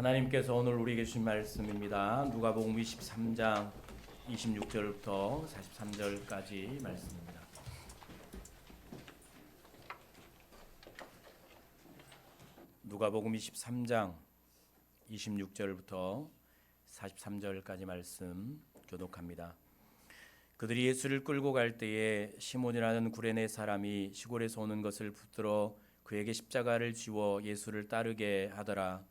하나님께서 오늘 우리에게 주신 말씀입니다. 누가복음 23장 26절부터 43절까지 말씀입니다. 누가복음 23장 26절부터 43절까지 말씀 교독합니다. 그들이 예수를 끌고 갈 때에 시몬이라는 구레네 사람이 시골에서 오는 것을 붙들어 그에게 십자가를 지워 예수를 따르게 하더라.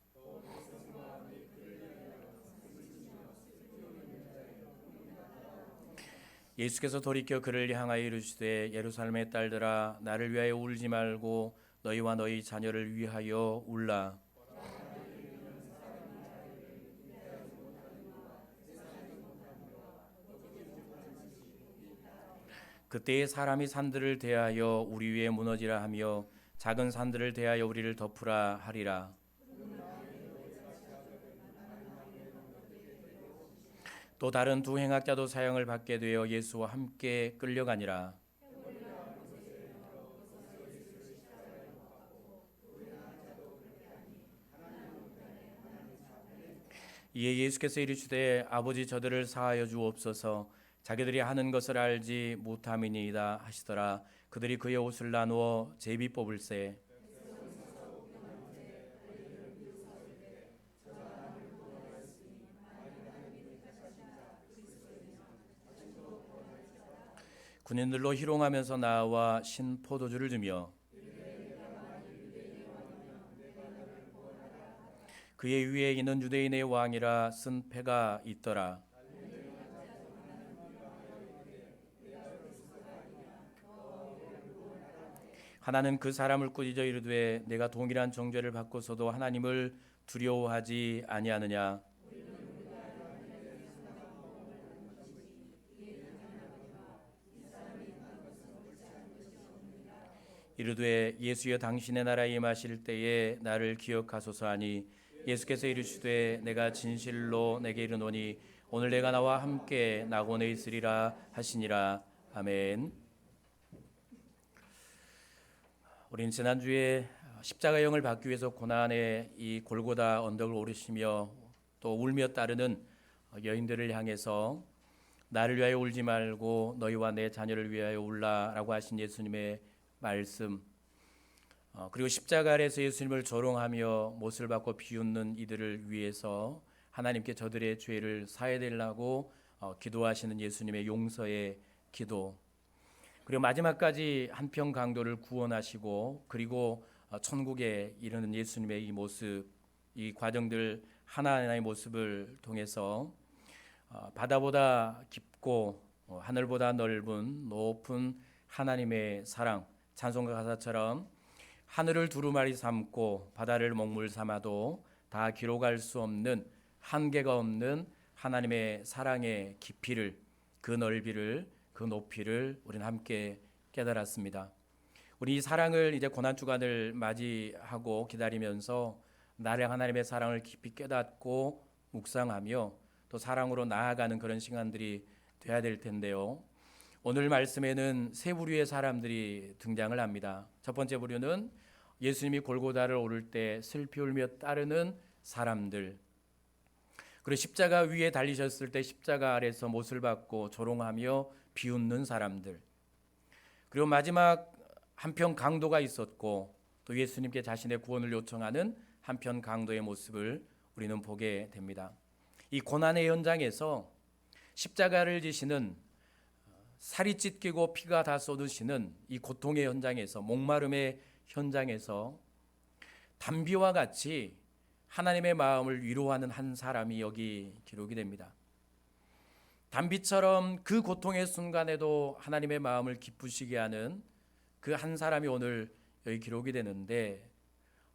예수께서 돌이켜 그를 향하여 이르시되 예루살렘의 딸들아 나를 위하여 울지 말고 너희와 너희 자녀를 위하여 울라. 그때에 사람이 산들을 대하여 우리 위에 무너지라 하며 작은 산들을 대하여 우리를 덮으라 하리라. 또 다른 두 행악자도 사형을 받게 되어 예수와 함께 끌려가니라. 이에 예수께서 이르시되 아버지 저들을 사하여 주옵소서 자기들이 하는 것을 알지 못함이니이다 하시더라. 그들이 그의 옷을 나누어 제비 뽑을새 군인들로 희롱하면서 나와 신 포도주를 주며 그의 위에 있는 유대인의 왕이라 쓴 패가 있더라. 하나는 그 사람을 꾸짖어 이르되 내가 동일한 정죄를 받고서도 하나님을 두려워하지 아니하느냐. 이르되 예수여 당신의 나라에 임하실 때에 나를 기억하소서 하니 예수께서 이르시되 내가 진실로 내게 이르노니 오늘 내가 나와 함께 낙원에 있으리라 하시니라. 아멘. 우리는 지난주에 십자가형을 받기 위해서 고난의 이 골고다 언덕을 오르시며 또 울며 따르는 여인들을 향해서 나를 위하여 울지 말고 너희와 내 자녀를 위하여 울라라고 하신 예수님의 말씀, 그리고 십자가 아래에서 예수님을 조롱하며 못을 받고 비웃는 이들을 위해서 하나님께 저들의 죄를 사해달라고 기도하시는 예수님의 용서의 기도, 그리고 마지막까지 한평 강도를 구원하시고 그리고 천국에 이르는 예수님의 이 모습, 이 과정들 하나하나의 모습을 통해서 바다보다 깊고 하늘보다 넓은 높은 하나님의 사랑, 찬송가 가사처럼 하늘을 두루마리 삼고 바다를 먹물 삼아도 다 기록할 수 없는 한계가 없는 하나님의 사랑의 깊이를, 그 넓이를, 그 높이를 우리는 함께 깨달았습니다. 우리 이 사랑을 이제 고난 주간을 맞이하고 기다리면서 나를 하나님의 사랑을 깊이 깨닫고 묵상하며 또 사랑으로 나아가는 그런 시간들이 돼야 될 텐데요. 오늘 말씀에는 세 부류의 사람들이 등장을 합니다. 첫 번째 부류는 예수님이 골고다를 오를 때 슬피 울며 따르는 사람들, 그리고 십자가 위에 달리셨을 때 십자가 아래서 못을 받고 조롱하며 비웃는 사람들, 그리고 마지막 한편 강도가 있었고 또 예수님께 자신의 구원을 요청하는 한편 강도의 모습을 우리는 보게 됩니다. 이 고난의 현장에서 십자가를 지시는, 살이 찢기고 피가 다 쏟으시는 이 고통의 현장에서, 목마름의 현장에서 담비와 같이 하나님의 마음을 위로하는 한 사람이 여기 기록이 됩니다. 담비처럼 그 고통의 순간에도 하나님의 마음을 기쁘시게 하는 그 한 사람이 오늘 여기 기록이 되는데,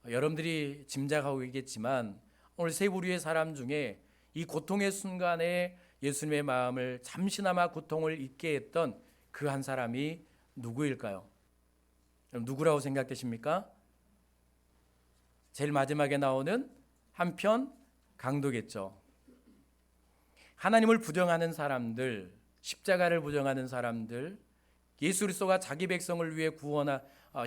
여러분들이 짐작하고 있겠지만 오늘 세 부류의 사람 중에 이 고통의 순간에 예수님의 마음을 잠시나마 고통을 잊게 했던 그 한 사람이 누구일까요? 누구라고 생각되십니까? 제일 마지막에 나오는 한편 강도겠죠. 하나님을 부정하는 사람들, 십자가를 부정하는 사람들, 예수 그리스도가 자기 백성을 위해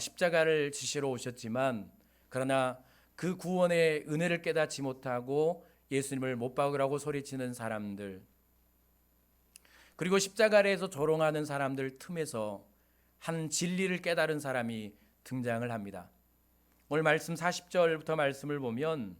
십자가를 지시러 오셨지만 그러나 그 구원의 은혜를 깨닫지 못하고 예수님을 못 박으라고 소리치는 사람들, 그리고 십자가 아래에서 조롱하는 사람들 틈에서 한 진리를 깨달은 사람이 등장을 합니다. 오늘 말씀 40절부터 말씀을 보면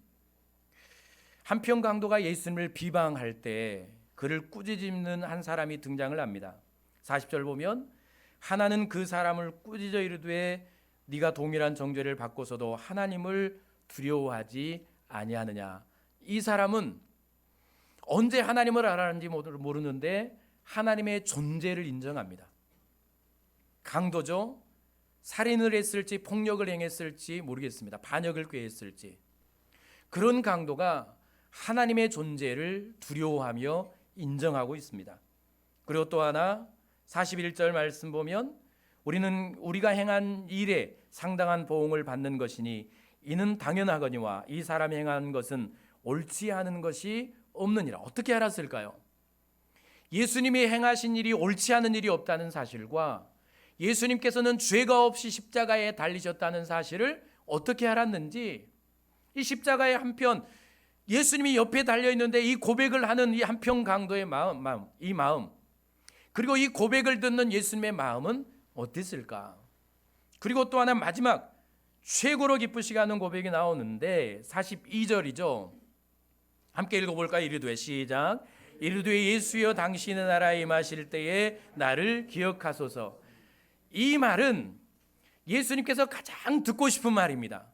한편 강도가 예수님을 비방할 때 그를 꾸짖는 한 사람이 등장을 합니다. 40절 보면 하나는 그 사람을 꾸짖어 이르되 네가 동일한 정죄를 받고서도 하나님을 두려워하지 아니하느냐. 이 사람은 언제 하나님을 알았는지 모르는데 하나님의 존재를 인정합니다. 강도죠. 살인을 했을지 폭력을 행했을지 모르겠습니다. 반역을 꾀했을지. 그런 강도가 하나님의 존재를 두려워하며 인정하고 있습니다. 그리고 또 하나 41절 말씀 보면 우리가 행한 일에 상당한 보응을 받는 것이니 이는 당연하거니와 이 사람이 행한 것은 옳지 않은 것이 없느니라. 어떻게 알았을까요? 예수님이 행하신 일이 옳지 않은 일이 없다는 사실과 예수님께서는 죄가 없이 십자가에 달리셨다는 사실을 어떻게 알았는지, 이 십자가의 한편 예수님이 옆에 달려있는데 이 고백을 하는 이 한편 강도의 마음, 그리고 이 고백을 듣는 예수님의 마음은 어땠을까? 그리고 또 하나 마지막 최고로 기쁘시게 하는 고백이 나오는데 42절이죠. 함께 읽어볼까요? 이르되 시작. 이르되 예수여 당신의 나라에 임하실 때에 나를 기억하소서. 이 말은 예수님께서 가장 듣고 싶은 말입니다.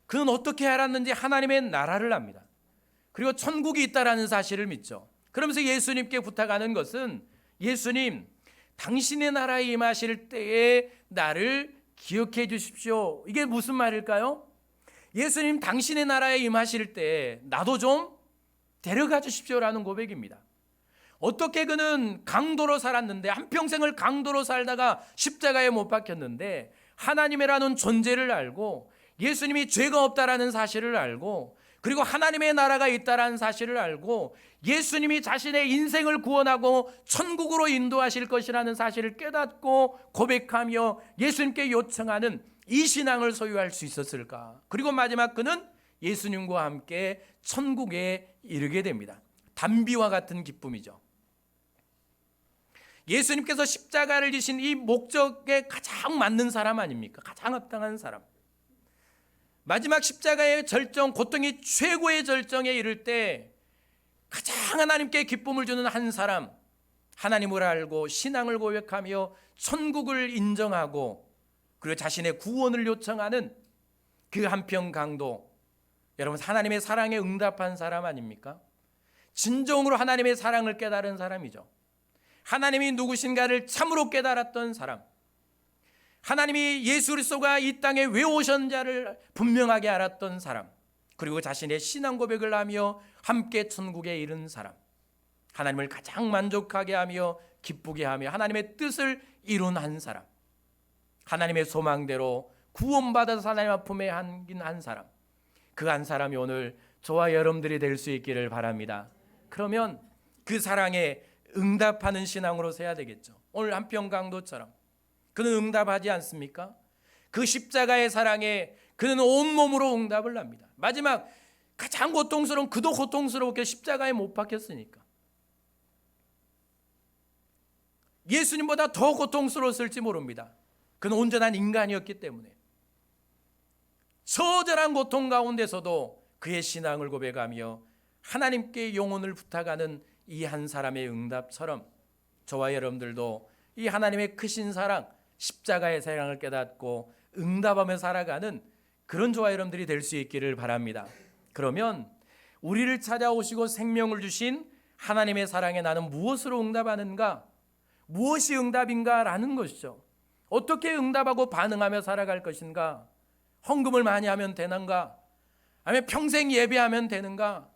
그는 어떻게 알았는지 하나님의 나라를 압니다. 그리고 천국이 있다라는 사실을 믿죠. 그러면서 예수님께 부탁하는 것은 예수님, 당신의 나라에 임하실 때에 나를 기억해 주십시오. 이게 무슨 말일까요? 예수님, 당신의 나라에 임하실 때 나도 좀 데려가 주십시오라는 고백입니다. 어떻게 그는 강도로 살았는데, 한평생을 강도로 살다가 십자가에 못 박혔는데 하나님이라는 존재를 알고 예수님이 죄가 없다라는 사실을 알고 그리고 하나님의 나라가 있다라는 사실을 알고 예수님이 자신의 인생을 구원하고 천국으로 인도하실 것이라는 사실을 깨닫고 고백하며 예수님께 요청하는 이 신앙을 소유할 수 있었을까? 그리고 마지막 그는 예수님과 함께 천국에 이르게 됩니다. 단비와 같은 기쁨이죠. 예수님께서 십자가를 지신 이 목적에 가장 맞는 사람 아닙니까? 가장 합당한 사람. 마지막 십자가의 절정, 고통이 최고의 절정에 이를 때 가장 하나님께 기쁨을 주는 한 사람, 하나님을 알고 신앙을 고백하며 천국을 인정하고 그리고 자신의 구원을 요청하는 그 한편 강도, 여러분 하나님의 사랑에 응답한 사람 아닙니까? 진정으로 하나님의 사랑을 깨달은 사람이죠. 하나님이 누구신가를 참으로 깨달았던 사람, 하나님이 예수 그리스도가 이 땅에 왜 오셨는지를 분명하게 알았던 사람, 그리고 자신의 신앙 고백을 하며 함께 천국에 이른 사람, 하나님을 가장 만족하게 하며 기쁘게 하며 하나님의 뜻을 이룬 한 사람, 하나님의 소망대로 구원받아서 하나님 품에 안긴 한 사람, 그 한 사람이 오늘 저와 여러분들이 될 수 있기를 바랍니다. 그러면 그 사랑에 응답하는 신앙으로 서야 되겠죠. 오늘 한편 강도처럼 그는 응답하지 않습니까? 그 십자가의 사랑에 그는 온몸으로 응답을 합니다. 마지막 가장 고통스러운, 그도 고통스럽게 십자가에 못 박혔으니까 예수님보다 더 고통스러웠을지 모릅니다. 그는 온전한 인간이었기 때문에 처절한 고통 가운데서도 그의 신앙을 고백하며 하나님께 영혼을 부탁하는 이 한 사람의 응답처럼 저와 여러분들도 이 하나님의 크신 사랑, 십자가의 사랑을 깨닫고 응답하며 살아가는 그런 저와 여러분들이 될 수 있기를 바랍니다. 그러면 우리를 찾아오시고 생명을 주신 하나님의 사랑에 나는 무엇으로 응답하는가? 무엇이 응답인가? 라는 것이죠. 어떻게 응답하고 반응하며 살아갈 것인가? 헌금을 많이 하면 되는가? 아니면 평생 예배하면 되는가?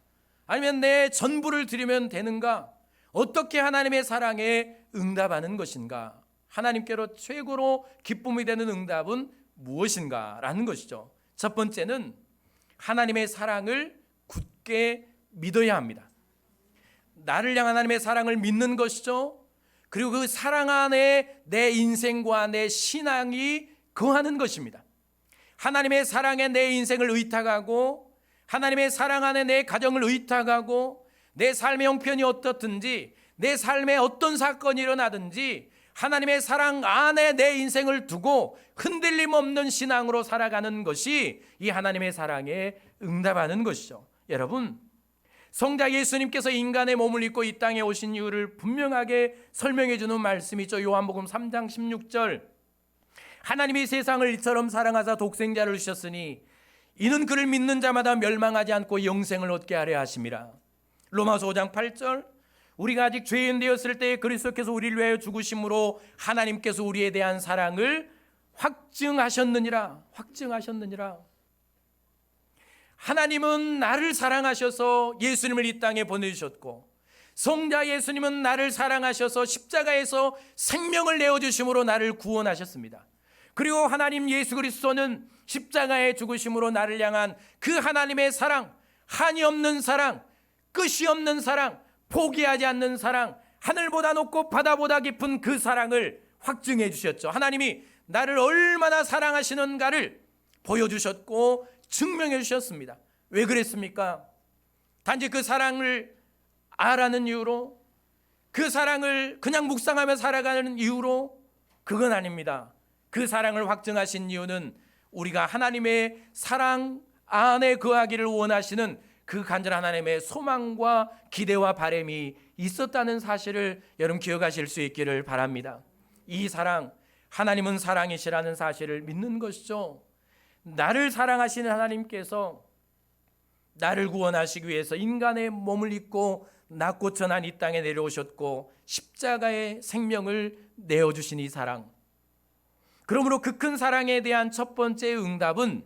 아니면 내 전부를 드리면 되는가? 어떻게 하나님의 사랑에 응답하는 것인가? 하나님께로 최고로 기쁨이 되는 응답은 무엇인가? 라는 것이죠. 첫 번째는 하나님의 사랑을 굳게 믿어야 합니다. 나를 향한 하나님의 사랑을 믿는 것이죠. 그리고 그 사랑 안에 내 인생과 내 신앙이 거하는 것입니다. 하나님의 사랑에 내 인생을 의탁하고 하나님의 사랑 안에 내 가정을 의탁하고 내 삶의 형편이 어떻든지 내 삶에 어떤 사건이 일어나든지 하나님의 사랑 안에 내 인생을 두고 흔들림 없는 신앙으로 살아가는 것이 이 하나님의 사랑에 응답하는 것이죠. 여러분, 성자 예수님께서 인간의 몸을 입고 이 땅에 오신 이유를 분명하게 설명해 주는 말씀이 있죠. 요한복음 3장 16절, 하나님이 세상을 이처럼 사랑하사 독생자를 주셨으니 이는 그를 믿는 자마다 멸망하지 않고 영생을 얻게 하려 하심이라. 로마서 5장 8절, 우리가 아직 죄인 되었을 때 그리스도께서 우리를 위하여 죽으심으로 하나님께서 우리에 대한 사랑을 확증하셨느니라. 하나님은 나를 사랑하셔서 예수님을 이 땅에 보내주셨고, 성자 예수님은 나를 사랑하셔서 십자가에서 생명을 내어주심으로 나를 구원하셨습니다. 그리고 하나님 예수 그리스도는 십자가의 죽으심으로 나를 향한 그 하나님의 사랑, 한이 없는 사랑, 끝이 없는 사랑, 포기하지 않는 사랑, 하늘보다 높고 바다보다 깊은 그 사랑을 확증해 주셨죠. 하나님이 나를 얼마나 사랑하시는가를 보여주셨고 증명해 주셨습니다. 왜 그랬습니까? 단지 그 사랑을 알아는 이유로, 그 사랑을 그냥 묵상하며 살아가는 이유로? 그건 아닙니다. 그 사랑을 확증하신 이유는 우리가 하나님의 사랑 안에 거하기를 원하시는 그 간절한 하나님의 소망과 기대와 바람이 있었다는 사실을 여러분 기억하실 수 있기를 바랍니다. 이 사랑, 하나님은 사랑이시라는 사실을 믿는 것이죠. 나를 사랑하시는 하나님께서 나를 구원하시기 위해서 인간의 몸을 입고 낮고 천한 이 땅에 내려오셨고 십자가의 생명을 내어주신 이 사랑, 그러므로 그 큰 사랑에 대한 첫 번째 응답은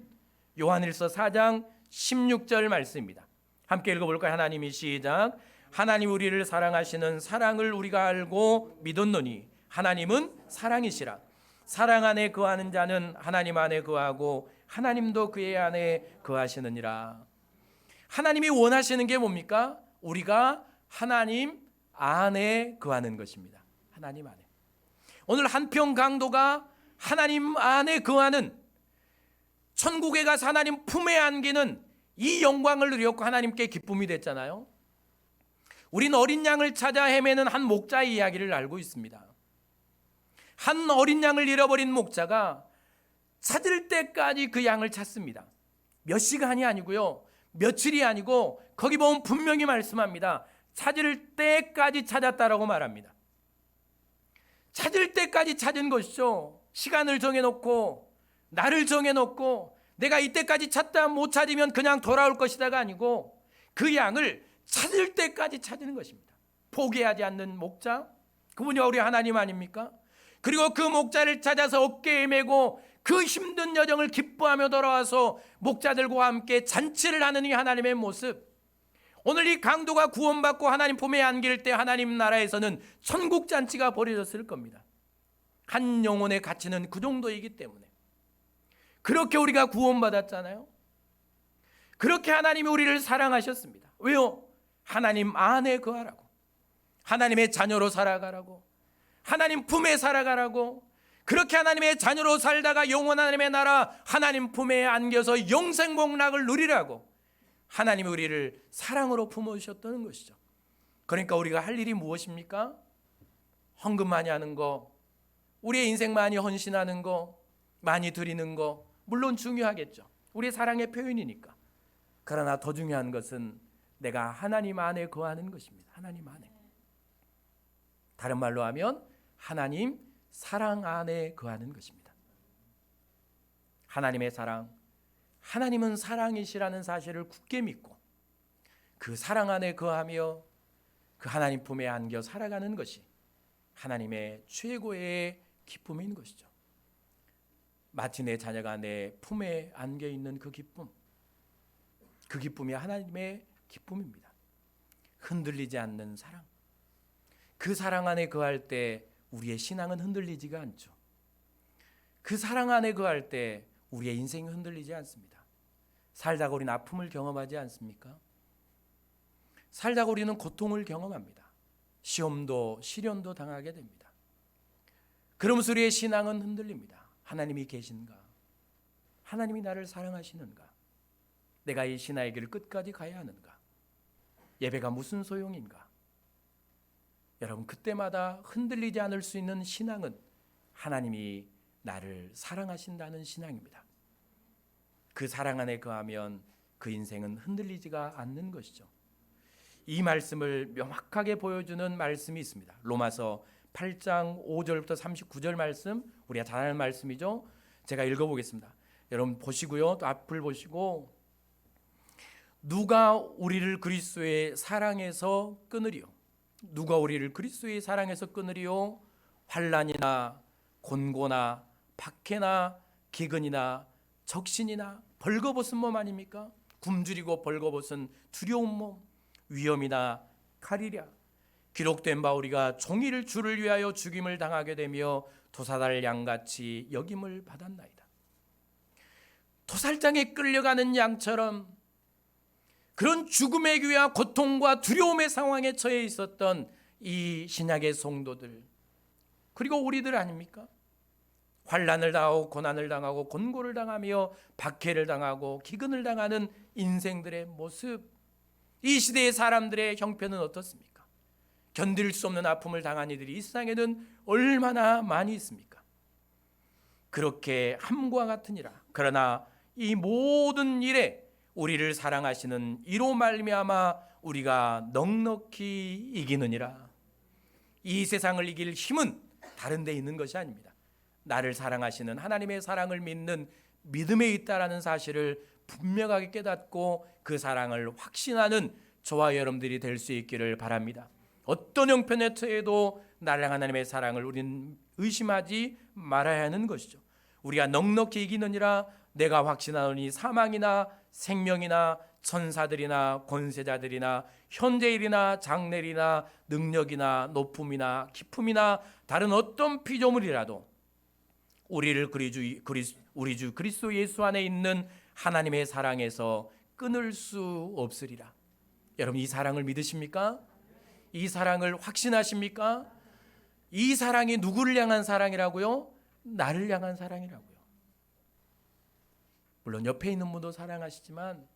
요한일서 4장 16절 말씀입니다. 함께 읽어볼까요? 하나님이 시작. 하나님 우리를 사랑하시는 사랑을 우리가 알고 믿었노니 하나님은 사랑이시라. 사랑 안에 거하는 자는 하나님 안에 거하고 하나님도 그의 안에 거하시느니라. 하나님이 원하시는 게 뭡니까? 우리가 하나님 안에 거하는 것입니다. 하나님 안에. 오늘 한평 강도가 하나님 안에 거하는, 천국에 가서 하나님 품에 안기는 이 영광을 누렸고 하나님께 기쁨이 됐잖아요. 우린 어린 양을 찾아 헤매는 한 목자의 이야기를 알고 있습니다. 한 어린 양을 잃어버린 목자가 찾을 때까지 그 양을 찾습니다. 몇 시간이 아니고요, 며칠이 아니고 거기 보면 분명히 말씀합니다. 찾을 때까지 찾았다라고 말합니다. 찾을 때까지 찾은 것이죠. 시간을 정해놓고 날을 정해놓고 내가 이때까지 찾다 못 찾으면 그냥 돌아올 것이다가 아니고 그 양을 찾을 때까지 찾는 것입니다. 포기하지 않는 목자, 그분이 우리 하나님 아닙니까? 그리고 그 목자를 찾아서 어깨에 메고 그 힘든 여정을 기뻐하며 돌아와서 목자들과 함께 잔치를 하는 이 하나님의 모습, 오늘 이 강도가 구원받고 하나님 품에 안길 때 하나님 나라에서는 천국 잔치가 벌어졌을 겁니다. 한 영혼의 가치는 그 정도이기 때문에. 그렇게 우리가 구원받았잖아요. 그렇게 하나님이 우리를 사랑하셨습니다. 왜요? 하나님 안에 거하라고, 하나님의 자녀로 살아가라고, 하나님 품에 살아가라고. 그렇게 하나님의 자녀로 살다가 영원한 하나님의 나라 하나님 품에 안겨서 영생 복락을 누리라고 하나님이 우리를 사랑으로 품어주셨다는 것이죠. 그러니까 우리가 할 일이 무엇입니까? 헌금 많이 하는 거, 우리의 인생 많이 헌신하는 거, 많이 드리는 거 물론 중요하겠죠. 우리의 사랑의 표현이니까. 그러나 더 중요한 것은 내가 하나님 안에 거하는 것입니다. 하나님 안에. 다른 말로 하면 하나님 사랑 안에 거하는 것입니다. 하나님의 사랑, 하나님은 사랑이시라는 사실을 굳게 믿고 그 사랑 안에 거하며 그 하나님 품에 안겨 살아가는 것이 하나님의 최고의 기쁨인 것이죠. 마치 내 자녀가 내 품에 안겨 있는 그 기쁨, 그 기쁨이 하나님의 기쁨입니다. 흔들리지 않는 사랑, 그 사랑 안에 거할 때 우리의 신앙은 흔들리지가 않죠. 그 사랑 안에 거할 때 우리의 인생이 흔들리지 않습니다. 살다가 우리는 아픔을 경험하지 않습니까? 살다가 우리는 고통을 경험합니다. 시험도 시련도 당하게 됩니다. 그러면서 우리의 신앙은 흔들립니다. 하나님이 계신가? 하나님이 나를 사랑하시는가? 내가 이 신앙의 길을 끝까지 가야 하는가? 예배가 무슨 소용인가? 여러분, 그때마다 흔들리지 않을 수 있는 신앙은 하나님이 나를 사랑하신다는 신앙입니다. 그 사랑 안에 거하면 그 인생은 흔들리지가 않는 것이죠. 이 말씀을 명확하게 보여주는 말씀이 있습니다. 로마서 8장 5절부터 39절 말씀, 우리가 잘 아는 말씀이죠. 제가 읽어보겠습니다. 여러분 보시고요, 또 앞을 보시고, 누가 우리를 그리스도의 사랑에서 끊으리요? 누가 우리를 그리스도의 사랑에서 끊으리요? 환난이나 곤고나 박해나 기근이나 적신이나 벌거벗은 몸 아닙니까? 굶주리고 벌거벗은 두려운 몸, 위험이나 칼이랴. 기록된 바 우리가 종일 주를 위하여 죽임을 당하게 되며 도사달 양같이 여김을 받았나이다. 도살장에 끌려가는 양처럼 그런 죽음의 기회와 고통과 두려움의 상황에 처해 있었던 이 신약의 성도들, 그리고 우리들 아닙니까? 환난을 당하고 고난을 당하고 곤고를 당하며 박해를 당하고 기근을 당하는 인생들의 모습, 이 시대의 사람들의 형편은 어떻습니까? 견딜 수 없는 아픔을 당한 이들이 이 세상에는 얼마나 많이 있습니까? 그렇게 함과 같으니라. 그러나 이 모든 일에 우리를 사랑하시는 이로 말미암아 우리가 넉넉히 이기느니라. 이 세상을 이길 힘은 다른 데 있는 것이 아닙니다. 나를 사랑하시는 하나님의 사랑을 믿는 믿음에 있다라는 사실을 분명하게 깨닫고 그 사랑을 확신하는 저와 여러분들이 될 수 있기를 바랍니다. 어떤 형편에 처해도 나를 하나님의 사랑을 우리는 의심하지 말아야 하는 것이죠. 우리가 넉넉히 이기느니라. 내가 확신하노니 사망이나 생명이나 천사들이나 권세자들이나 현재일이나 장래일이나 능력이나 높음이나 깊음이나 다른 어떤 피조물이라도 우리를 우리 주 그리스도 예수 안에 있는 하나님의 사랑에서 끊을 수 없으리라. 여러분, 이 사랑을 믿으십니까? 이 사랑을 확신하십니까? 이 사랑이 누구를 향한 사랑이라고요? 나를 향한 사랑이라고요. 물론 옆에 있는 분도 사랑하시지만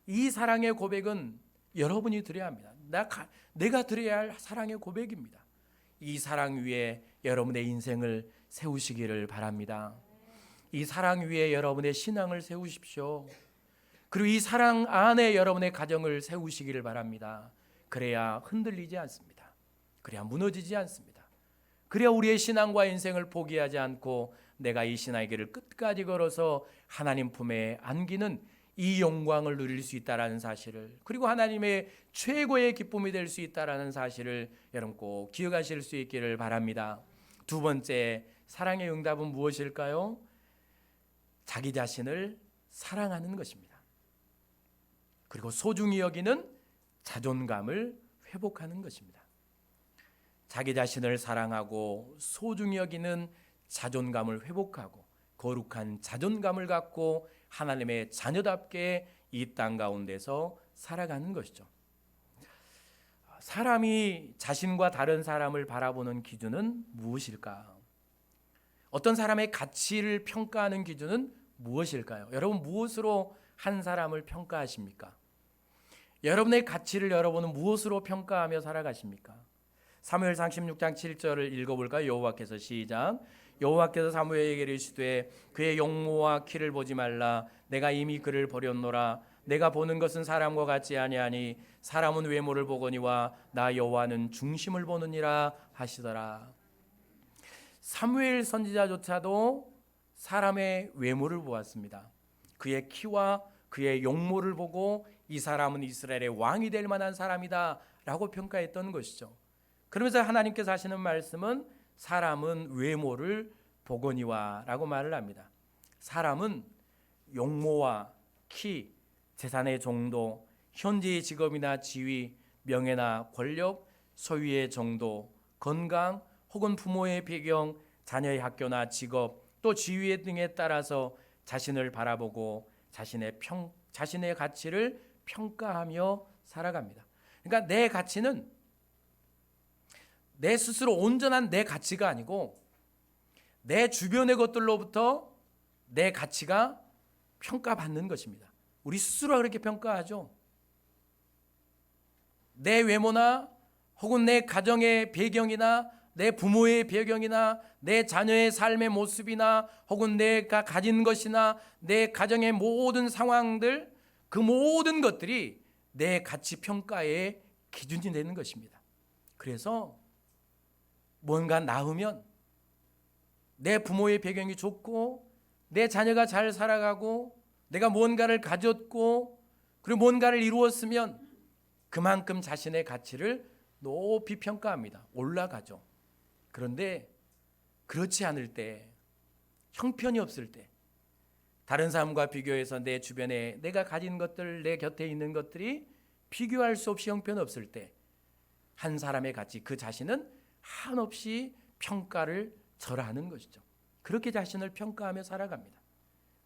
이 사랑의 고백은 여러분이 드려야 합니다. 내가 드려야 할 사랑의 고백입니다. 이 사랑 위에 여러분의 인생을 세우시기를 바랍니다. 이 사랑 위에 여러분의 신앙을 세우십시오. 그리고 이 사랑 안에 여러분의 가정을 세우시기를 바랍니다. 그래야 흔들리지 않습니다. 그래야 무너지지 않습니다. 그래야 우리의 신앙과 인생을 포기하지 않고 내가 이 신앙의 길을 끝까지 걸어서 하나님 품에 안기는 이 영광을 누릴 수 있다라는 사실을, 그리고 하나님의 최고의 기쁨이 될 수 있다라는 사실을 여러분 꼭 기억하실 수 있기를 바랍니다. 두 번째, 사랑의 응답은 무엇일까요? 자기 자신을 사랑하는 것입니다. 그리고 소중히 여기는 자존감을 회복하는 것입니다. 자기 자신을 사랑하고 소중히 여기는 자존감을 회복하고 거룩한 자존감을 갖고 하나님의 자녀답게 이 땅 가운데서 살아가는 것이죠. 사람이 자신과 다른 사람을 바라보는 기준은 무엇일까? 어떤 사람의 가치를 평가하는 기준은 무엇일까요? 여러분, 무엇으로 한 사람을 평가하십니까? 여러분의 가치를 여러분은 무엇으로 평가하며 살아가십니까? 사무엘상 16장 7절을 읽어볼까요? 여호와께서 시작. 여호와께서 사무엘에게 이르시되 그의 용모와 키를 보지 말라. 내가 이미 그를 버렸노라. 내가 보는 것은 사람과 같지 아니하니 사람은 외모를 보거니와 나 여호와는 중심을 보느니라 하시더라. 사무엘 선지자조차도 사람의 외모를 보았습니다. 그의 키와 그의 용모를 보고 이 사람은 이스라엘의 왕이 될 만한 사람이다 라고 평가했던 것이죠. 그러면서 하나님께서 하시는 말씀은 사람은 외모를 보거니와 라고 말을 합니다. 사람은 용모와 키, 재산의 정도, 현재의 직업이나 지위, 명예나 권력, 소유의 정도, 건강 혹은 부모의 배경, 자녀의 학교나 직업, 또 지위 등에 따라서 자신을 바라보고 자신의 가치를 평가하며 살아갑니다. 그러니까 내 가치는 내 스스로 온전한 내 가치가 아니고 내 주변의 것들로부터 내 가치가 평가받는 것입니다. 우리 스스로가 그렇게 평가하죠. 내 외모나 혹은 내 가정의 배경이나 내 부모의 배경이나 내 자녀의 삶의 모습이나 혹은 내가 가진 것이나 내 가정의 모든 상황들, 그 모든 것들이 내 가치 평가의 기준이 되는 것입니다. 그래서 뭔가 나으면 내 부모의 배경이 좋고 내 자녀가 잘 살아가고 내가 뭔가를 가졌고 그리고 뭔가를 이루었으면 그만큼 자신의 가치를 높이 평가합니다. 올라가죠. 그런데 그렇지 않을 때, 형편이 없을 때, 다른 사람과 비교해서 내 주변에 내가 가진 것들, 내 곁에 있는 것들이 비교할 수 없이 형편없을 때 한 사람의 가치, 그 자신은 한없이 평가를 절하는 것이죠. 그렇게 자신을 평가하며 살아갑니다.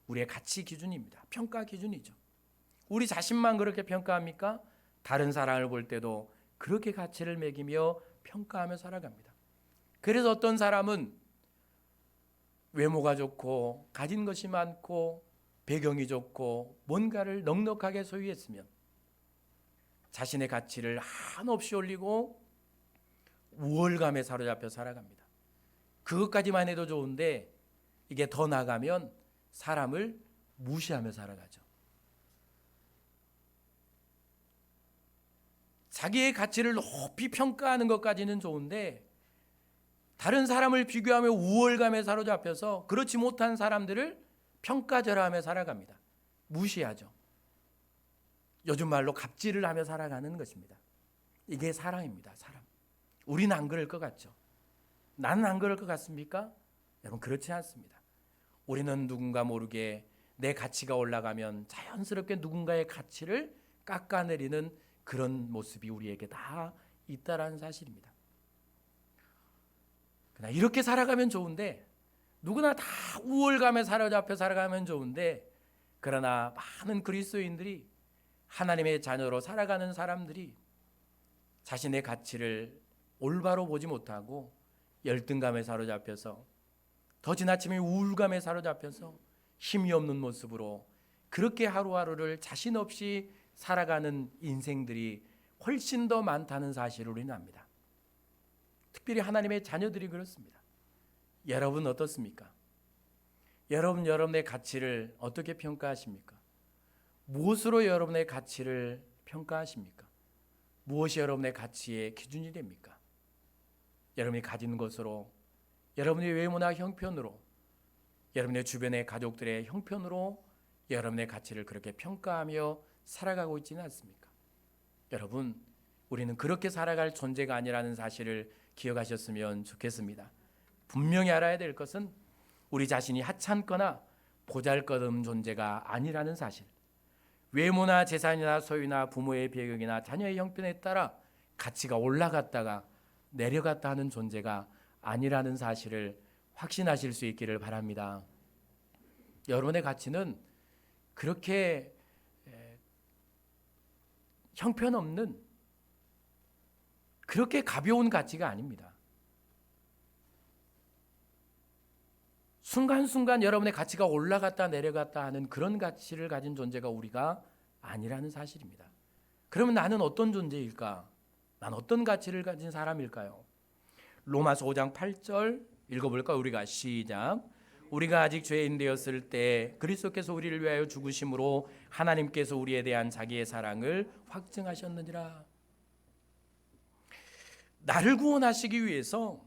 우리의 가치 기준입니다. 평가 기준이죠. 우리 자신만 그렇게 평가합니까? 다른 사람을 볼 때도 그렇게 가치를 매기며 평가하며 살아갑니다. 그래서 어떤 사람은 외모가 좋고 가진 것이 많고 배경이 좋고 뭔가를 넉넉하게 소유했으면 자신의 가치를 한없이 올리고 우월감에 사로잡혀 살아갑니다. 그것까지만 해도 좋은데 이게 더 나가면 사람을 무시하며 살아가죠. 자기의 가치를 높이 평가하는 것까지는 좋은데 다른 사람을 비교하며 우월감에 사로잡혀서 그렇지 못한 사람들을 평가절하하며 살아갑니다. 무시하죠. 요즘 말로 갑질을 하며 살아가는 것입니다. 이게 사람입니다. 사람. 우리는 안 그럴 것 같죠. 나는 안 그럴 것 같습니까? 여러분 그렇지 않습니다. 우리는 누군가 모르게 내 가치가 올라가면 자연스럽게 누군가의 가치를 깎아내리는 그런 모습이 우리에게 다 있다라는 사실입니다. 그러나 이렇게 살아가면 좋은데 누구나 다 우월감에 사로잡혀 살아가면 좋은데 그러나 많은 그리스도인들이 하나님의 자녀로 살아가는 사람들이 자신의 가치를 올바로 보지 못하고 열등감에 사로잡혀서 더 지나치면 우울감에 사로잡혀서 힘이 없는 모습으로 그렇게 하루하루를 자신 없이 살아가는 인생들이 훨씬 더 많다는 사실을 우리는 압니다. 특별히 하나님의 자녀들이 그렇습니다. 여러분 어떻습니까? 여러분의 가치를 어떻게 평가하십니까? 무엇으로 여러분의 가치를 평가하십니까? 무엇이 여러분의 가치의 기준이 됩니까? 여러분이 가진 것으로, 여러분의 외모나 형편으로, 여러분의 주변의 가족들의 형편으로 여러분의 가치를 그렇게 평가하며 살아가고 있지는 않습니까? 여러분, 우리는 그렇게 살아갈 존재가 아니라는 사실을 기억하셨으면 좋겠습니다. 분명히 알아야 될 것은 우리 자신이 하찮거나 보잘것없는 존재가 아니라는 사실. 외모나 재산이나 소유나 부모의 배경이나 자녀의 형편에 따라 가치가 올라갔다가 내려갔다 하는 존재가 아니라는 사실을 확신하실 수 있기를 바랍니다. 여러분의 가치는 그렇게 형편없는 그렇게 가벼운 가치가 아닙니다. 순간순간 여러분의 가치가 올라갔다 내려갔다 하는 그런 가치를 가진 존재가 우리가 아니라는 사실입니다. 그러면 나는 어떤 존재일까? 난 어떤 가치를 가진 사람일까요? 로마서 5장 8절 읽어볼까요? 우리가 시작. 우리가 아직 죄인 되었을 때 그리스도께서 우리를 위하여 죽으심으로 하나님께서 우리에 대한 자기의 사랑을 확증하셨느니라. 나를 구원하시기 위해서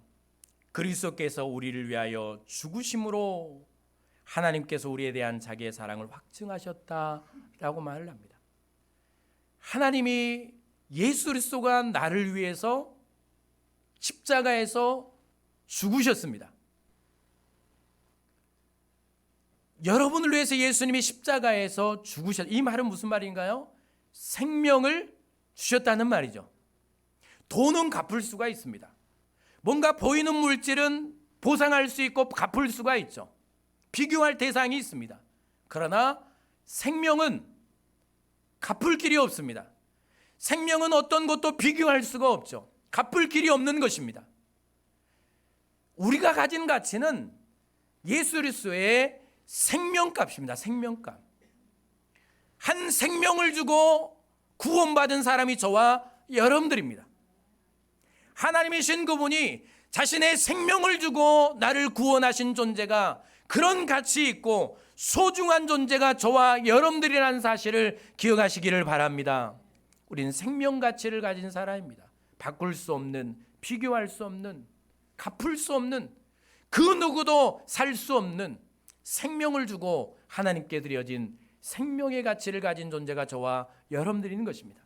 그리스도께서 우리를 위하여 죽으심으로 하나님께서 우리에 대한 자기의 사랑을 확증하셨다라고 말을 합니다. 하나님이 예수 그리스도가 나를 위해서 십자가에서 죽으셨습니다. 여러분을 위해서 예수님이 십자가에서 이 말은 무슨 말인가요? 생명을 주셨다는 말이죠. 돈은 갚을 수가 있습니다. 뭔가 보이는 물질은 보상할 수 있고 갚을 수가 있죠. 비교할 대상이 있습니다. 그러나 생명은 갚을 길이 없습니다. 생명은 어떤 것도 비교할 수가 없죠. 갚을 길이 없는 것입니다. 우리가 가진 가치는 예수 그리스도의 생명값입니다. 생명값. 한 생명을 주고 구원받은 사람이 저와 여러분들입니다. 하나님이신 그분이 자신의 생명을 주고 나를 구원하신 존재가 그런 가치 있고 소중한 존재가 저와 여러분들이라는 사실을 기억하시기를 바랍니다. 우리는 생명 가치를 가진 사람입니다. 바꿀 수 없는, 비교할 수 없는, 갚을 수 없는, 그 누구도 살 수 없는 생명을 주고 하나님께 드려진 생명의 가치를 가진 존재가 저와 여러분들인 것입니다.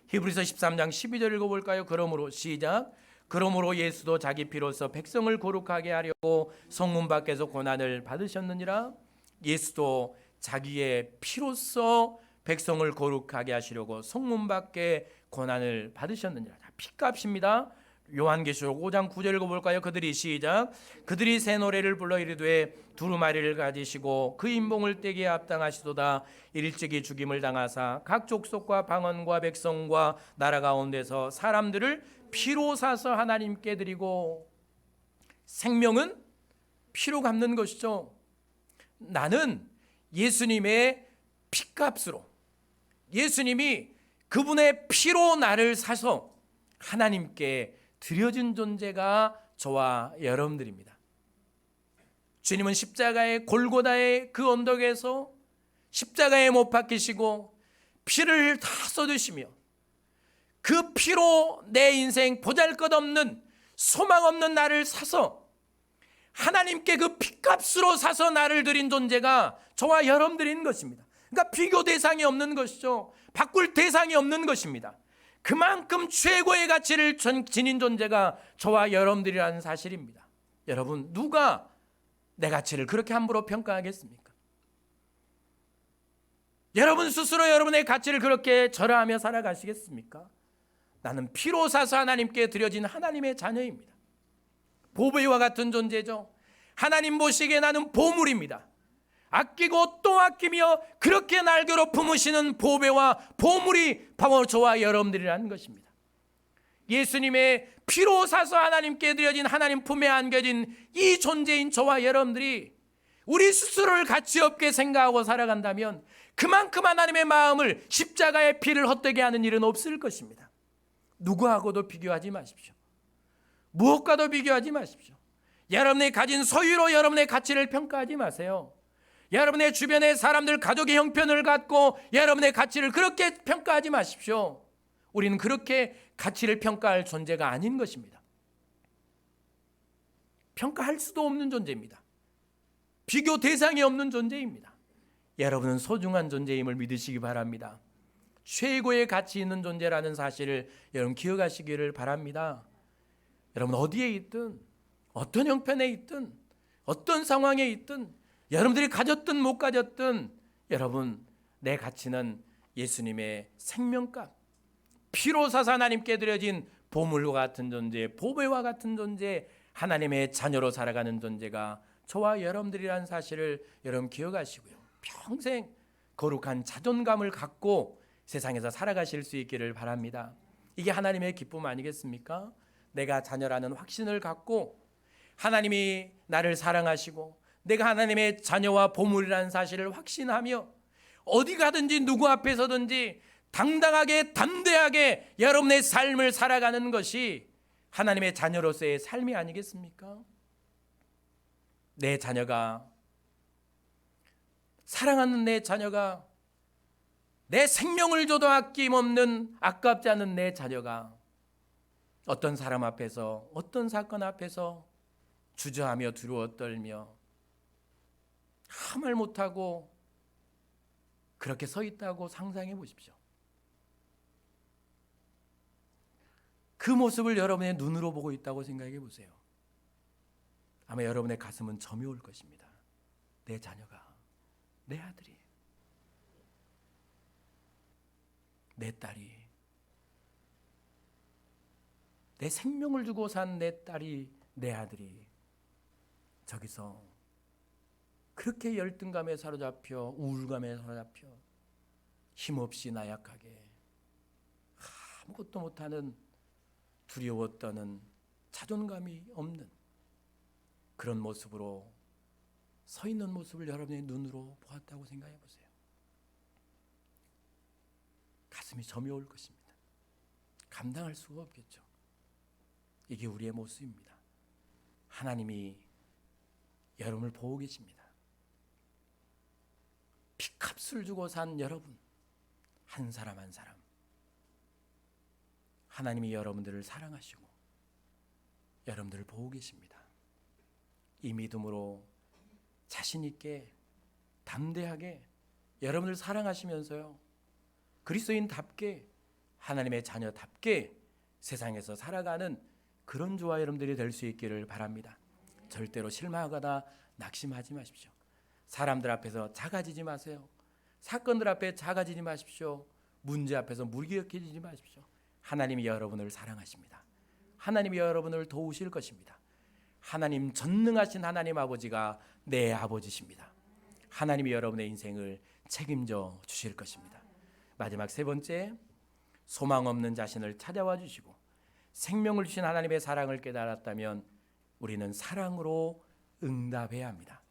히브리서 13장 12절 읽어볼까요? 그러므로 시작. 그러므로 예수도 자기 피로써 백성을 거룩하게 하려고 성문 밖에서 고난을 받으셨느니라. 예수도 자기의 피로써 백성을 거룩하게 하시려고 성문 밖에 고난을 받으셨느니라. 피값입니다. 요한계시록 5장 9절 읽어볼까요? 그들이 시작. 그들이 새 노래를 불러 이르되 두루마리를 가지시고 그 인봉을 떼기에 합당하시도다. 일찍이 죽임을 당하사 각 족속과 방언과 백성과 나라 가운데서 사람들을 피로 사서 하나님께 드리고. 생명은 피로 갚는 것이죠. 나는 예수님의 피값으로, 예수님이 그분의 피로 나를 사서 하나님께 드려진 존재가 저와 여러분들입니다. 주님은 십자가의 골고다의 그 언덕에서 십자가에 못 박히시고 피를 다 쏟으시며 그 피로 내 인생 보잘것없는 소망 없는 나를 사서 하나님께 그 피값으로 사서 나를 드린 존재가 저와 여러분들인 것입니다. 그러니까 비교 대상이 없는 것이죠. 바꿀 대상이 없는 것입니다. 그만큼 최고의 가치를 지닌 존재가 저와 여러분들이라는 사실입니다. 여러분, 누가 내 가치를 그렇게 함부로 평가하겠습니까? 여러분 스스로 여러분의 가치를 그렇게 절하하며 살아가시겠습니까? 나는 피로 사서 하나님께 드려진 하나님의 자녀입니다. 보배와 같은 존재죠. 하나님 보시기에 나는 보물입니다. 아끼고 또 아끼며 그렇게 날 괴롭히시는 보배와 보물이 바로 저와 여러분들이라는 것입니다. 예수님의 피로 사서 하나님께 드려진 하나님 품에 안겨진 이 존재인 저와 여러분들이 우리 스스로를 가치 없게 생각하고 살아간다면 그만큼 하나님의 마음을 십자가의 피를 헛되게 하는 일은 없을 것입니다. 누구하고도 비교하지 마십시오. 무엇과도 비교하지 마십시오. 여러분이 가진 소유로 여러분의 가치를 평가하지 마세요. 여러분의 주변의 사람들, 가족의 형편을 갖고 여러분의 가치를 그렇게 평가하지 마십시오. 우리는 그렇게 가치를 평가할 존재가 아닌 것입니다. 평가할 수도 없는 존재입니다. 비교 대상이 없는 존재입니다. 여러분은 소중한 존재임을 믿으시기 바랍니다. 최고의 가치 있는 존재라는 사실을 여러분 기억하시기를 바랍니다. 여러분 어디에 있든 어떤 형편에 있든 어떤 상황에 있든 여러분들이 가졌든 못 가졌든 여러분 내 가치는 예수님의 생명값, 피로 사서 하나님께 드려진 보물과 같은 존재, 보배와 같은 존재, 하나님의 자녀로 살아가는 존재가 저와 여러분들이라는 사실을 여러분 기억하시고요. 평생 거룩한 자존감을 갖고 세상에서 살아가실 수 있기를 바랍니다. 이게 하나님의 기쁨 아니겠습니까? 내가 자녀라는 확신을 갖고 하나님이 나를 사랑하시고 내가 하나님의 자녀와 보물이라는 사실을 확신하며 어디 가든지 누구 앞에서든지 당당하게 담대하게 여러분의 삶을 살아가는 것이 하나님의 자녀로서의 삶이 아니겠습니까? 내 자녀가, 사랑하는 내 자녀가, 내 생명을 줘도 아낌없는 아깝지 않은 내 자녀가 어떤 사람 앞에서, 어떤 사건 앞에서 주저하며 두려워 떨며 아무 말 못하고 그렇게 서 있다고 상상해 보십시오. 그 모습을 여러분의 눈으로 보고 있다고 생각해 보세요. 아마 여러분의 가슴은 점이 올 것입니다. 내 자녀가, 내 아들이, 내 딸이, 내 생명을 주고 산 내 딸이, 내 아들이 저기서 그렇게 열등감에 사로잡혀 우울감에 사로잡혀 힘없이 나약하게 아무것도 못하는 두려워 떠는 자존감이 없는 그런 모습으로 서 있는 모습을 여러분의 눈으로 보았다고 생각해 보세요. 가슴이 저며올 것입니다. 감당할 수가 없겠죠. 이게 우리의 모습입니다. 하나님이 여러분을 보고 계십니다. 피값을 주고 산 여러분, 한 사람 한 사람, 하나님이 여러분들을 사랑하시고 여러분들을 보고 계십니다. 이 믿음으로 자신 있게 담대하게 여러분을 사랑하시면서요, 그리스도인답게 하나님의 자녀답게 세상에서 살아가는 그런 저와 여러분들이 될 수 있기를 바랍니다. 절대로 실망하거나 낙심하지 마십시오. 사람들 앞에서 작아지지 마세요. 사건들 앞에 작아지지 마십시오. 문제 앞에서 무기력해지지 마십시오. 하나님이 여러분을 사랑하십니다. 하나님이 여러분을 도우실 것입니다. 하나님, 전능하신 하나님 아버지가 내 아버지십니다. 하나님이 여러분의 인생을 책임져 주실 것입니다. 마지막 세 번째, 소망 없는 자신을 찾아와 주시고 생명을 주신 하나님의 사랑을 깨달았다면 우리는 사랑으로 응답해야 합니다.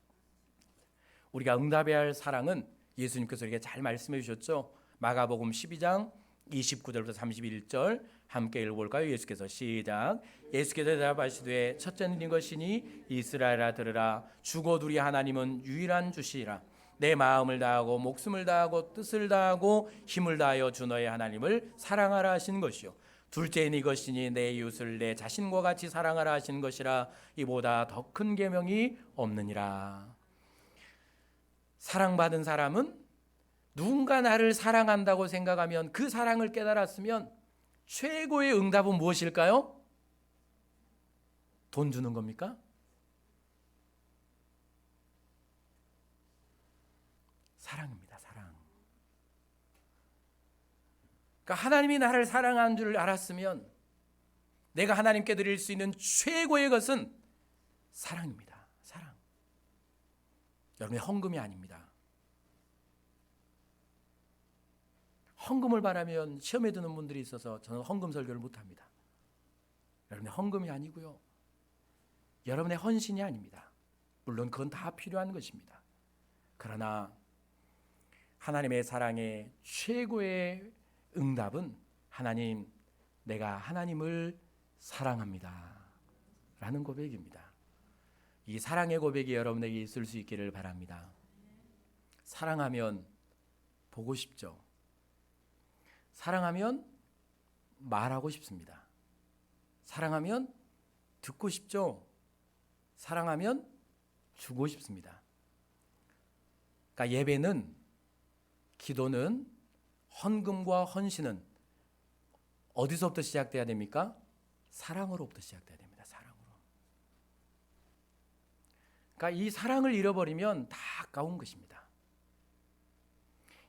우리가 응답해야 할 사랑은 예수님께서 우리에게 잘 말씀해 주셨죠. 마가복음 12장 29절부터 31절 함께 읽어볼까요? 예수께서 시작. 예수께서 대답하시되 첫째는 이것이니 이스라엘아 들으라. 주곧 우리 하나님은 유일한 주시라. 내 마음을 다하고 목숨을 다하고 뜻을 다하고 힘을 다하여 주 너의 하나님을 사랑하라 하신 것이요. 둘째는 이것이니 내 이웃을 내 자신과 같이 사랑하라 하신 것이라. 이보다 더 큰 계명이 없느니라. 사랑받은 사람은 누군가 나를 사랑한다고 생각하면, 그 사랑을 깨달았으면 최고의 응답은 무엇일까요? 돈 주는 겁니까? 사랑입니다. 사랑. 그러니까 하나님이 나를 사랑하는 줄 알았으면 내가 하나님께 드릴 수 있는 최고의 것은 사랑입니다. 사랑. 여러분의 헌금이 아닙니다. 헌금을 바라면 시험에 드는 분들이 있어서 저는 헌금 설교를 못합니다. 여러분의 헌금이 아니고요, 여러분의 헌신이 아닙니다. 물론 그건 다 필요한 것입니다. 그러나 하나님의 사랑의 최고의 응답은 하나님, 내가 하나님을 사랑합니다 라는 고백입니다. 이 사랑의 고백이 여러분에게 있을 수 있기를 바랍니다. 사랑하면 보고 싶죠. 사랑하면 말하고 싶습니다. 사랑하면 듣고 싶죠. 사랑하면 주고 싶습니다. 그러니까 예배는, 기도는, 헌금과 헌신은 어디서부터 시작돼야 됩니까? 사랑으로부터 시작돼야 됩니다. 사랑으로. 그러니까 이 사랑을 잃어버리면 다 아까운 것입니다.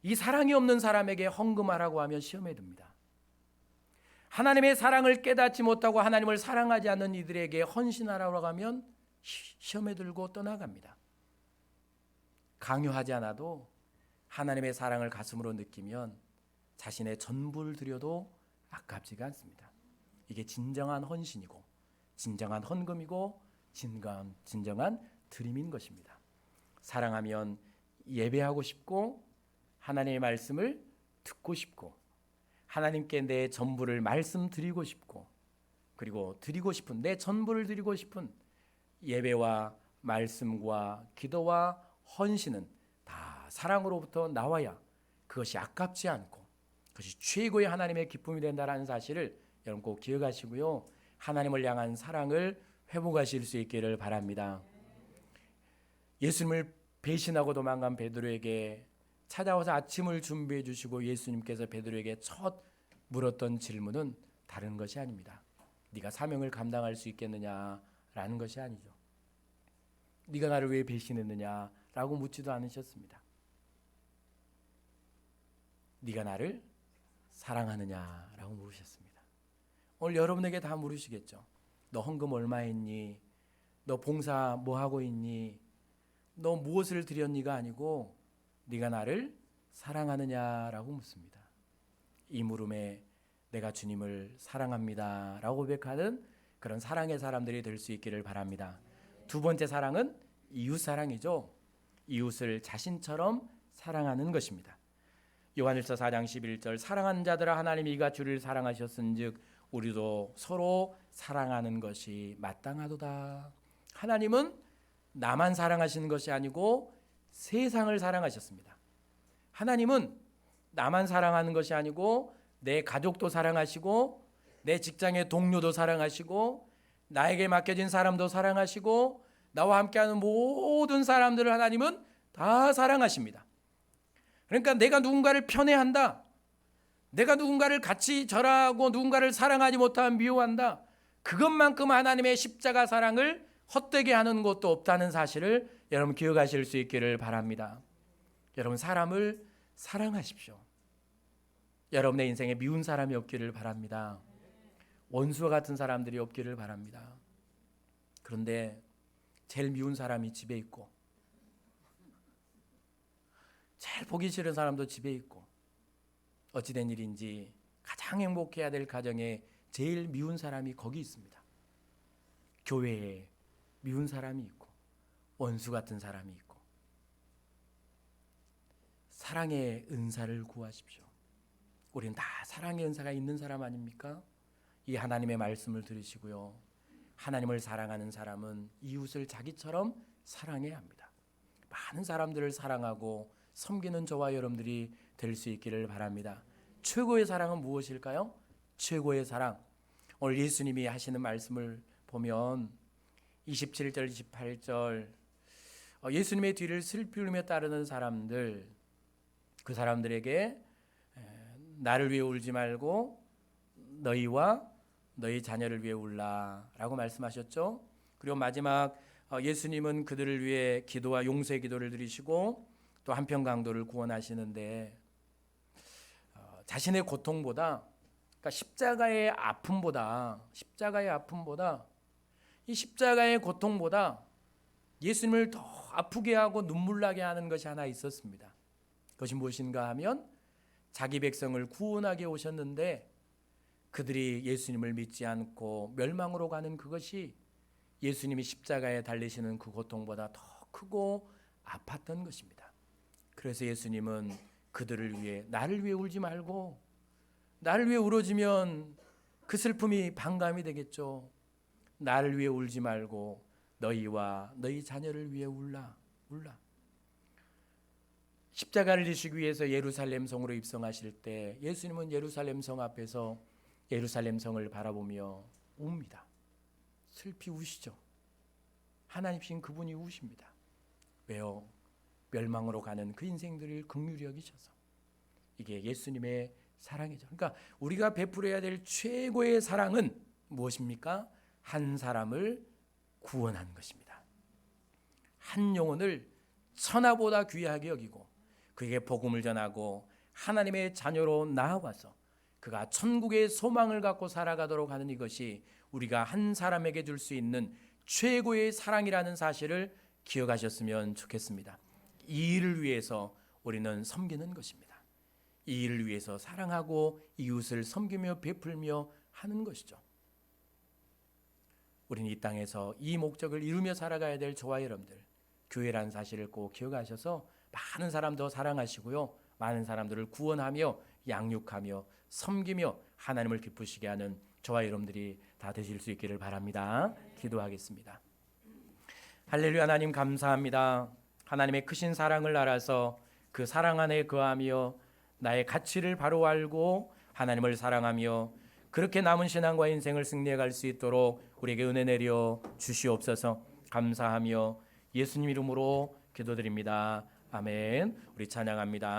이 사랑이 없는 사람에게 헌금하라고 하면 시험에 듭니다. 하나님의 사랑을 깨닫지 못하고 하나님을 사랑하지 않는 이들에게 헌신하라고 하면 시험에 들고 떠나갑니다. 강요하지 않아도 하나님의 사랑을 가슴으로 느끼면 자신의 전부를 드려도 아깝지가 않습니다. 이게 진정한 헌신이고 진정한 헌금이고 진정한 드림인 것입니다. 사랑하면 예배하고 싶고 하나님의 말씀을 듣고 싶고 하나님께 내 전부를 말씀드리고 싶고, 그리고 드리고 싶은, 내 전부를 드리고 싶은 예배와 말씀과 기도와 헌신은 다 사랑으로부터 나와야 그것이 아깝지 않고 그것이 최고의 하나님의 기쁨이 된다는 사실을 여러분 꼭 기억하시고요, 하나님을 향한 사랑을 회복하실 수 있기를 바랍니다. 예수님을 배신하고 도망간 베드로에게 찾아와서 아침을 준비해 주시고 예수님께서 베드로에게 첫 물었던 질문은 다른 것이 아닙니다. 네가 사명을 감당할 수 있겠느냐라는 것이 아니죠. 네가 나를 왜 배신했느냐라고 묻지도 않으셨습니다. 네가 나를 사랑하느냐라고 물으셨습니다. 오늘 여러분에게 다 물으시겠죠. 너 헌금 얼마 했니? 너 봉사 뭐 하고 있니? 너 무엇을 드렸니가 아니고 네가 나를 사랑하느냐라고 묻습니다. 이 물음에 내가 주님을 사랑합니다 라고 고백하는 그런 사랑의 사람들이 될 수 있기를 바랍니다. 두 번째 사랑은 이웃 사랑이죠. 이웃을 자신처럼 사랑하는 것입니다. 요한일서 4장 11절 사랑하는 자들아 하나님이 이가 주를 사랑하셨은즉 우리도 서로 사랑하는 것이 마땅하도다. 하나님은 나만 사랑하시는 것이 아니고 세상을 사랑하셨습니다. 하나님은 나만 사랑하는 것이 아니고 내 가족도 사랑하시고 내 직장의 동료도 사랑하시고 나에게 맡겨진 사람도 사랑하시고 나와 함께하는 모든 사람들을 하나님은 다 사랑하십니다. 그러니까 내가 누군가를 편애한다, 내가 누군가를 같이 절하고 누군가를 사랑하지 못하면 미워한다, 그것만큼 하나님의 십자가 사랑을 헛되게 하는 것도 없다는 사실을 여러분 기억하실 수 있기를 바랍니다. 여러분 사람을 사랑하십시오. 여러분의 인생에 미운 사람이 없기를 바랍니다. 원수와 같은 사람들이 없기를 바랍니다. 그런데 제일 미운 사람이 집에 있고 제일 보기 싫은 사람도 집에 있고 어찌된 일인지 가장 행복해야 될 가정에 제일 미운 사람이 거기 있습니다. 교회에 미운 사람이 있고 원수 같은 사람이 있고 사랑의 은사를 구하십시오. 우리는 다 사랑의 은사가 있는 사람 아닙니까? 이 하나님의 말씀을 들으시고요. 하나님을 사랑하는 사람은 이웃을 자기처럼 사랑해야 합니다. 많은 사람들을 사랑하고 섬기는 저와 여러분들이 될 수 있기를 바랍니다. 최고의 사랑은 무엇일까요? 최고의 사랑. 오늘 예수님이 하시는 말씀을 보면 27절, 28절 예수님의 뒤를 슬피 울며 따르는 사람들, 그 사람들에게 나를 위해 울지 말고 너희와 너희 자녀를 위해 울라라고 말씀하셨죠. 그리고 마지막 예수님은 그들을 위해 기도와 용서의 기도를 드리시고 또 한편 강도를 구원하시는데 자신의 고통보다, 그러니까 십자가의 아픔보다 이 십자가의 고통보다 예수님을 더 아프게 하고 눈물 나게 하는 것이 하나 있었습니다. 그것이 무엇인가 하면 자기 백성을 구원하게 오셨는데 그들이 예수님을 믿지 않고 멸망으로 가는 그것이 예수님이 십자가에 달리시는 그 고통보다 더 크고 아팠던 것입니다. 그래서 예수님은 그들을 위해 나를 위해 울지 말고, 나를 위해 울어지면 그 슬픔이 반감이 되겠죠. 나를 위해 울지 말고 너희와 너희 자녀를 위해 울라. 십자가를 지시기 위해서 예루살렘 성으로 입성하실 때 예수님은 예루살렘 성 앞에서 예루살렘 성을 바라보며 웁니다. 슬피 우시죠. 하나님이신 그분이 우십니다. 왜요? 멸망으로 가는 그 인생들을 긍휼히 여기셔서. 이게 예수님의 사랑이죠. 그러니까 우리가 베풀어야 될 최고의 사랑은 무엇입니까? 한 사람을 구원하는 것입니다. 한 영혼을 천하보다 귀하게 여기고 그에게 복음을 전하고 하나님의 자녀로 나아가서 그가 천국의 소망을 갖고 살아가도록 하는 이것이 우리가 한 사람에게 줄 수 있는 최고의 사랑이라는 사실을 기억하셨으면 좋겠습니다. 이 일을 위해서 우리는 섬기는 것입니다. 이 일을 위해서 사랑하고 이웃을 섬기며 베풀며 하는 것이죠. 우리는 이 땅에서 이 목적을 이루며 살아가야 될 저와 여러분들, 교회라는 사실을 꼭 기억하셔서 많은 사람도 사랑하시고요, 많은 사람들을 구원하며 양육하며 섬기며 하나님을 기쁘시게 하는 저와 여러분들이 다 되실 수 있기를 바랍니다. 기도하겠습니다. 할렐루야. 하나님 감사합니다. 하나님의 크신 사랑을 알아서 그 사랑 안에 거하며 나의 가치를 바로 알고 하나님을 사랑하며 그렇게 남은 신앙과 인생을 승리해 갈 수 있도록 우리에게 은혜 내려 주시옵소서. 감사하며 예수님 이름으로 기도드립니다. 아멘. 우리 찬양합니다.